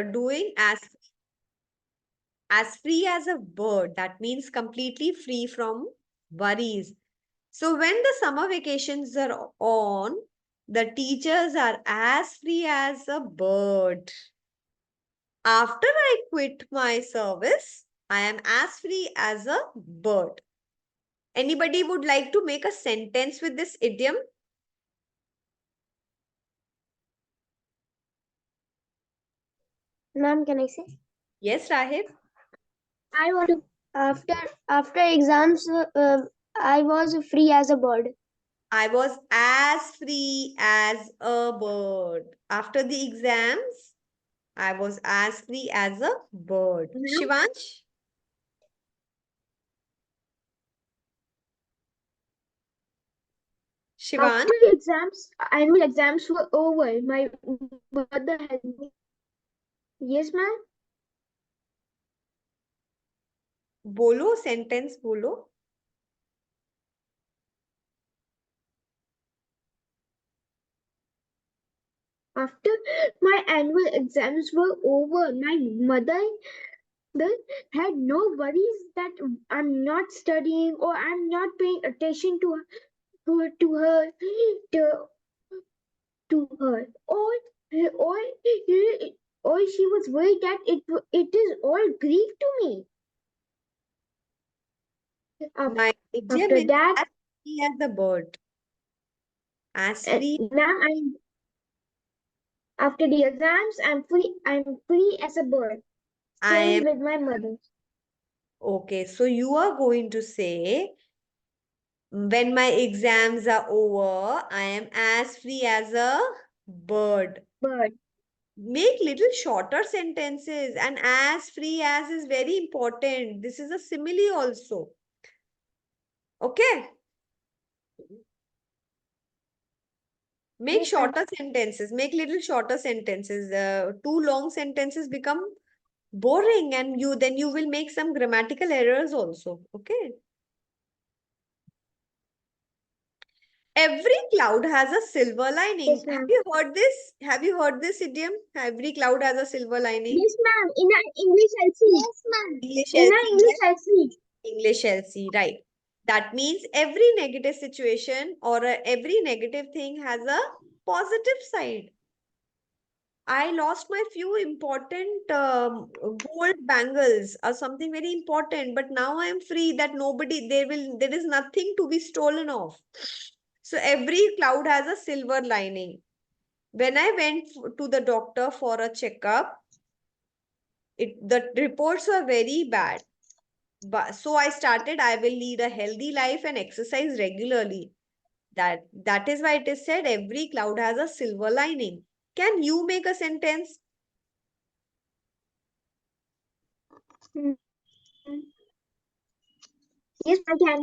doing as free as a bird. That means completely free from worries. So when the summer vacations are on, the teachers are as free as a bird. After I quit my service, I am as free as a bird. Anybody would like to make a sentence with this idiom? Ma'am, can I say? Yes, Rahib. I want to. After exams, I was free as a bird. I was as free as a bird. After the exams, I was as free as a bird. Ma'am, Shivansh? Shivansh? after exams, annual exams were over. My mother had. Yes, ma'am. बोलो sentence बोलो. After my annual exams were over, my mother had no worries that I'm not studying or I'm not paying attention to, to her to, to her or or she was worried that it is all grief to me. My idiom After is that, as free as a bird. As free. ma'am, after the exams, I'm free as a bird, I am. staying with my mother. Okay, so you are going to say, when my exams are over, I am as free as a bird. Bird. Make little shorter sentences, and as free as is very important. This is a simile also. Okay. Make Yes, ma'am. shorter sentences. Make little shorter sentences. Too long sentences become boring, and you will make some grammatical errors also. Okay. Every cloud has a silver lining. Yes, Have ma'am. you heard this? Have you heard this idiom? Every cloud has a silver lining. Yes, ma'am. In our English LC. Yes, ma'am. English In our LC, English yes. LC. English LC, right. That means every negative situation or every negative thing has a positive side. I lost my few important gold bangles or something very important, but now I am free that there is nothing to be stolen off. So every cloud has a silver lining. When I went to the doctor for a checkup, the reports were very bad. But so I started, I will lead a healthy life and exercise regularly. That is why it is said every cloud has a silver lining. Can you make a sentence? Mm. Yes, I can.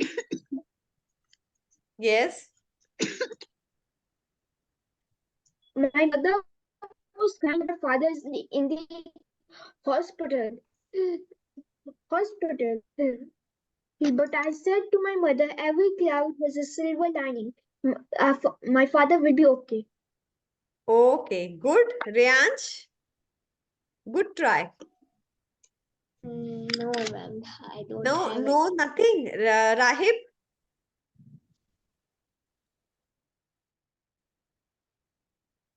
Yes. My mother was crying. My father is in the hospital. Hospital. But I said to my mother, every cloud has a silver lining. My father will be okay. Okay, good. Riansh, good try. No, ma'am. I don't No, have no, any. nothing. Rahib,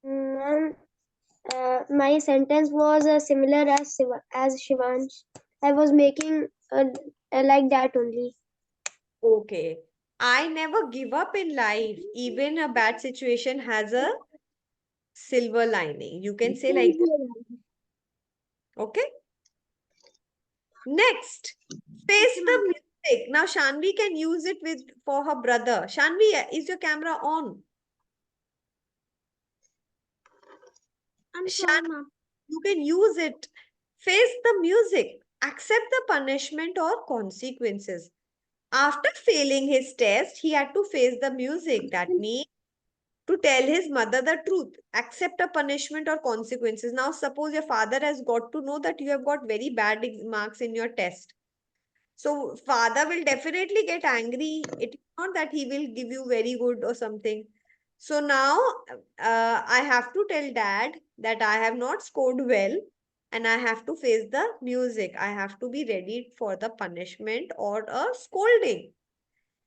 Ma'am, my sentence was similar as Shivansh. I was making like that only. okay. I never give up in life. Even a bad situation has a silver lining. You can say like that. Okay. Next, face the music. Now Shanvi can use it with for her brother. Shanvi, is your camera on? I'm sorry, Shanvi, ma'am. you can use it. Face the music. Accept the punishment or consequences. After failing his test, he had to face the music. That means to tell his mother the truth, accept a punishment or consequences. Now, suppose your father has got to know that you have got very bad marks in your test. So, father will definitely get angry. It is not that he will give you very good or something. So, now I have to tell dad that I have not scored well and I have to face the music. I have to be ready for the punishment or a scolding.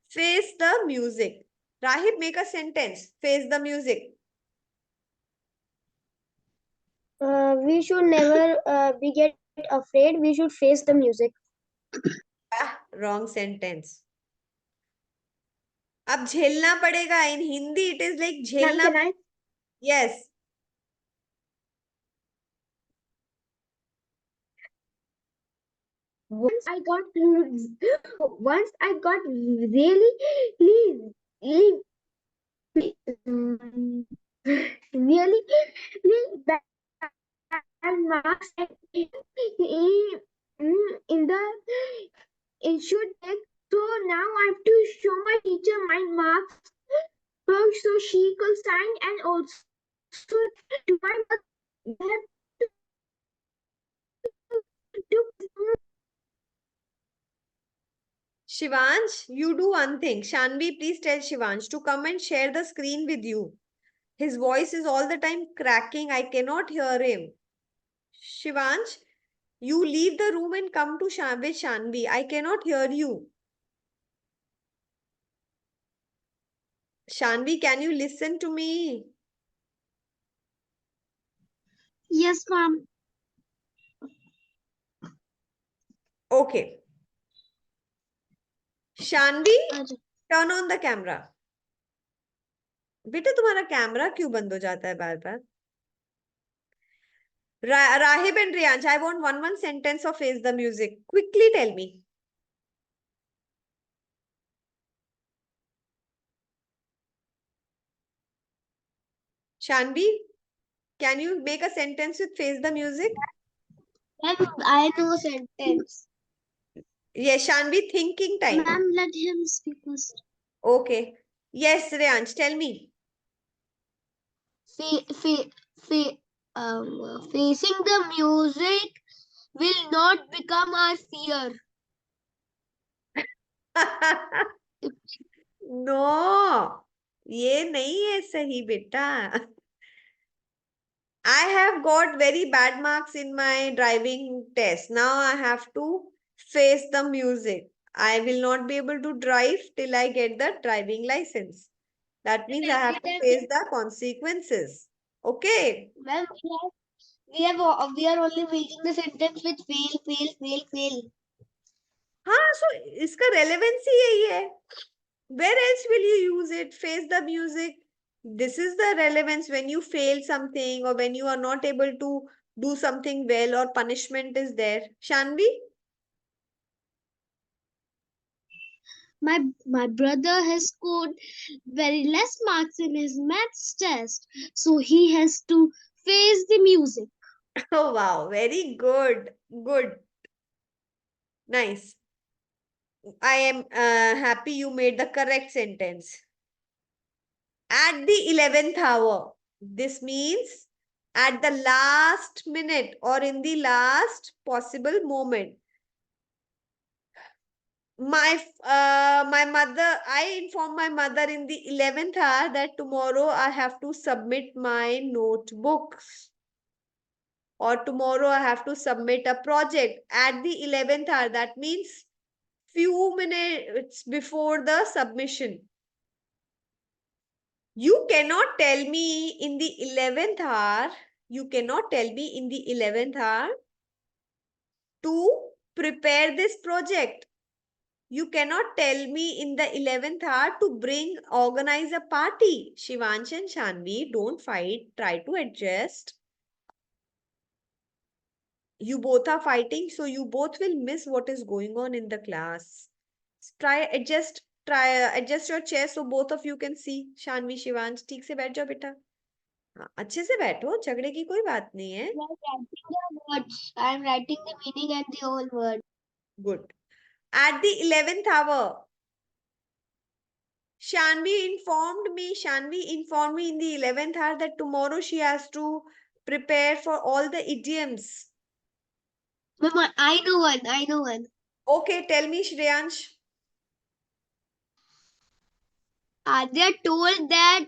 Face the music. Rahib, make a sentence. Face the music. We should never be get afraid. We should face the music. Ah, wrong sentence. अब झेलना पड़ेगा. In Hindi, it is like Ma'am, झेलना. can I? Yes. Once I got really, really, really, really, really bad marks in the issue tech. So now I have to show my teacher my marks so she could sign and also to my mother to Shivansh, you do one thing. Shanvi, please tell Shivansh to come and share the screen with you. His voice is all the time cracking. I cannot hear him. Shivansh, you leave the room and come to with Shanvi. I cannot hear you. Shanvi, can you listen to me? Yes, ma'am. Okay. Shanvi, turn on the camera. बेटा तुम्हारा camera क्यों बंद हो जाता है बार बार? Rahib and Riyansh, I want one sentence of Face the Music. Quickly tell me. Shanvi, can you make a sentence with Face the Music? Ma'am, I know sentence. Yes, Shanvi, thinking time. Ma'am, let him speak first. Okay. Yes, Riyansh, tell me. Facing the music will not become our fear. No, ये नहीं है सही बेटा. I have got very bad marks in my driving test. Now I have to face the music. I will not be able to drive till I get the driving license. That means I have to face the consequences. Okay. Ma'am, we are only making the sentence with fail. हाँ, so इसका relevance ही यही है. Where else will you use it? Face the music. This is the relevance when you fail something or when you are not able to do something well or punishment is there. Shanvi? My brother has scored very less marks in his maths test, so he has to face the music. Oh, wow. Very good. Good. Nice. I am happy you made the correct sentence. At the 11th hour. This means at the last minute or in the last possible moment. My mother, I informed my mother in the 11th hour that tomorrow I have to submit my notebooks. Or tomorrow I have to submit a project at the 11th hour. That means few minutes before the submission. You cannot tell me in the 11th hour, you cannot tell me in the 11th hour to prepare this project. You cannot tell me in the 11th hour to organize a party. Shivansh and Shanvi, don't fight. Try to adjust. You both are fighting, so you both will miss what is going on in the class. Try adjust your chair so both of you can see. Shanvi, Shivansh, ठीक से बैठ जाओ बेटा. हाँ, अच्छे से बैठो, झगड़े की कोई बात नहीं है. I am writing the meaning and the whole word. Good. At the 11th hour, Shanvi informed me in the 11th hour that tomorrow she has to prepare for all the idioms. Mama, I know one. Okay, tell me, Shreyansh. Adya told that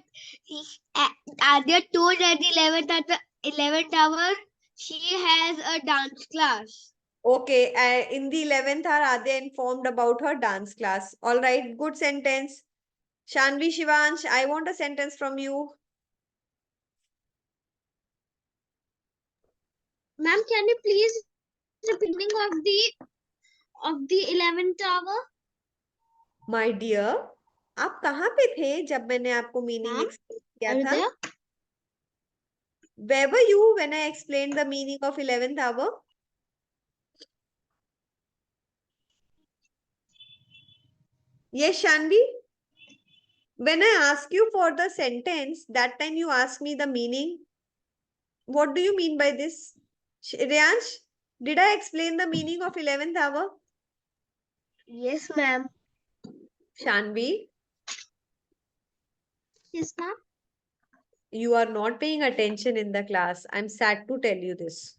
Adya told at the 11th hour She has a dance class. Okay, in the 11th hour, Adya informed about her dance class. All right, good sentence. Shanvi Shivansh, I want a sentence from you. Ma'am, can you please repeat the meaning of the 11th hour? My dear, आप कहाँ पे थे जब मैंने आपको meaning Ma'am, explain किया are you था? there? Where were you when I explained the meaning of 11th hour? Yes, Shanvi. When I ask you for the sentence, that time you ask me the meaning. What do you mean by this? Riyansh, did I explain the meaning of 11th hour? Yes, ma'am. Shanvi, Yes, ma'am. you are not paying attention in the class. I'm sad to tell you this.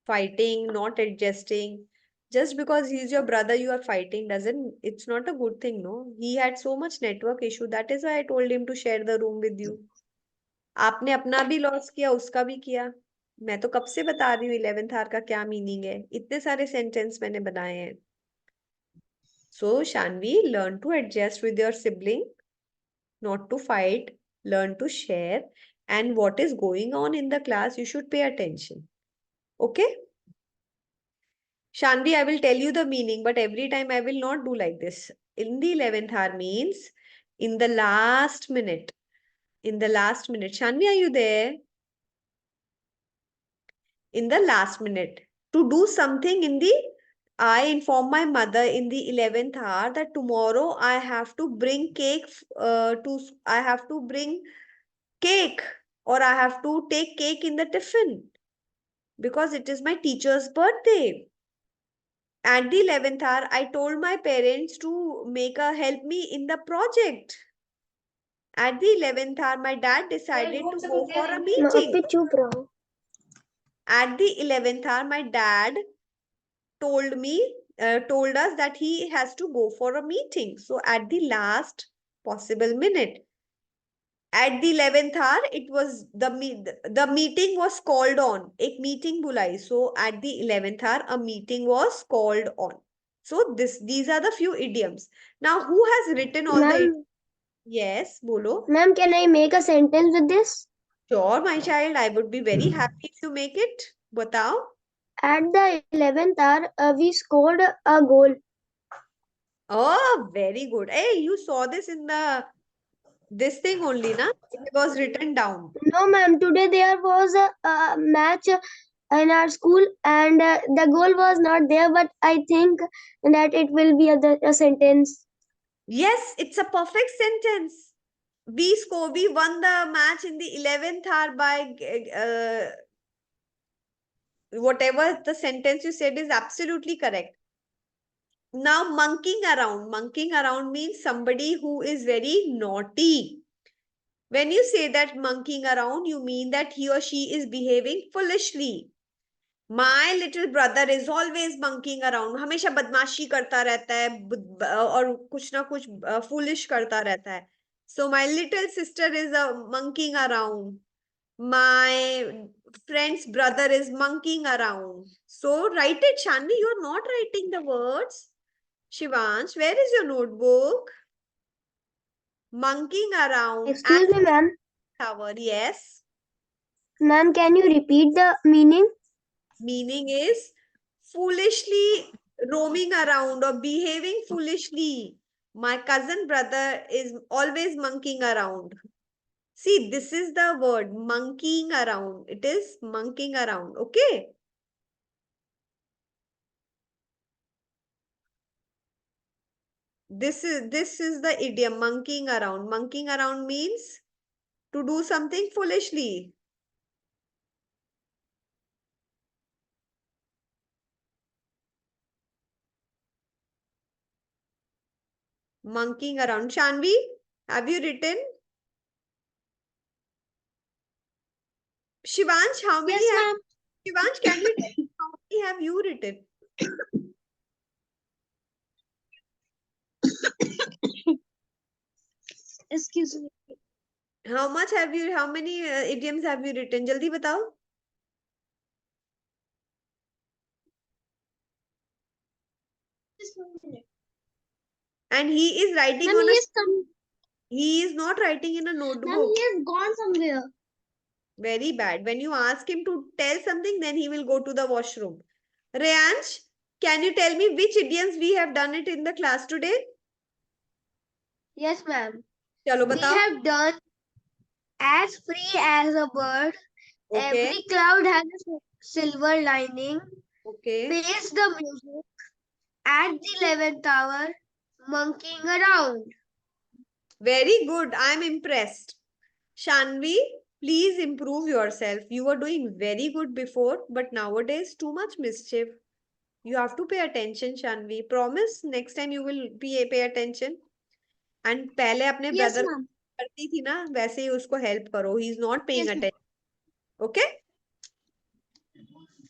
Fighting, not adjusting. Just because he's your brother, you are fighting doesn't, it's not a good thing, no? He had so much network issue. That is why I told him to share the room with you. आपने अपना भी loss किया उसका भी किया मैं तो कब से बता रही हूँ 11th आवर का क्या मीनिंग है इतने सारे सेंटेंस मैंने बनाए हैं so Shanvi learn to adjust with your sibling not to fight, learn to share, and what is going on in the class, you should pay attention. Okay? Shanvi, I will tell you the meaning, but every time I will not do like this. In the 11th hour means in the last minute. In the last minute. Shanvi, are you there? In the last minute. To do something in the I inform my mother in the 11th hour that tomorrow I have to bring cake I have to bring cake or I have to take cake in the tiffin because it is my teacher's birthday. At the 11th hour, I told my parents to help me in the project. At the 11th hour, my dad decided to go for a meeting. चुप रहो. At the 11th hour, my dad told us that he has to go for a meeting. So at the last possible minute, at the 11th hour it was the meeting was called on एक meeting बुलाई so at the 11th hour a meeting was called on so these are the few idioms now who has written all the Ma'am, yes bolo ma'am, can I make a sentence with this? sure my child I would be very happy if you make it batao At the 11th hour, we scored a goal. oh very good hey you saw this in the this thing only na it was written down No, ma'am, today there was a match in our school and the goal was not there, but I think that it will be a sentence. yes it's a perfect sentence we won the match in the 11th hour by whatever the sentence you said is absolutely correct. Now monkeying around means somebody who is very naughty. When you say that monkeying around, you mean that he or she is behaving foolishly. My little brother is always monkeying around. हमेशा बदमाशी करता रहता है और कुछ ना कुछ foolish करता रहता है. So my little sister is monkeying around. My friend's brother is monkeying around. So write it, Shanvi. You're not writing the words. Shivansh, where is your notebook? Monkeying around at Excuse me, ma'am. tower. Yes. Ma'am, can you repeat the meaning? Meaning is foolishly roaming around or behaving foolishly. My cousin brother is always monkeying around. See, this is the word monkeying around. It is monkeying around. Okay. This is the idiom monkeying around. Monkeying around means to do something foolishly. Monkeying around. Shanvi, have you written? Shivansh, how many Yes, have ma'am. Shivansh, can you tell me how many have you written? Excuse me. How many idioms have you written? Jaldi batao. And he is writing Ma'am, on he a, is come. he is not writing in a Ma'am, notebook. he has gone somewhere. Very bad. When you ask him to tell something, then he will go to the washroom. Rayansh, can you tell me which idioms we have done it in the class today? Yes, ma'am. Chalo We batao. have done as free as a bird. Okay. Every cloud has a silver lining. Okay. Face the music at the 11th hour, monkeying around. Very good. I'm impressed. Shanvi, please improve yourself. You were doing very good before, but nowadays too much mischief. You have to pay attention, Shanvi. Promise next time you will pay attention. And पहले अपने Yes, brother ma'am. करती थी ना वैसे ही उसको help करो. He is not paying Yes, ma'am. attention. Okay?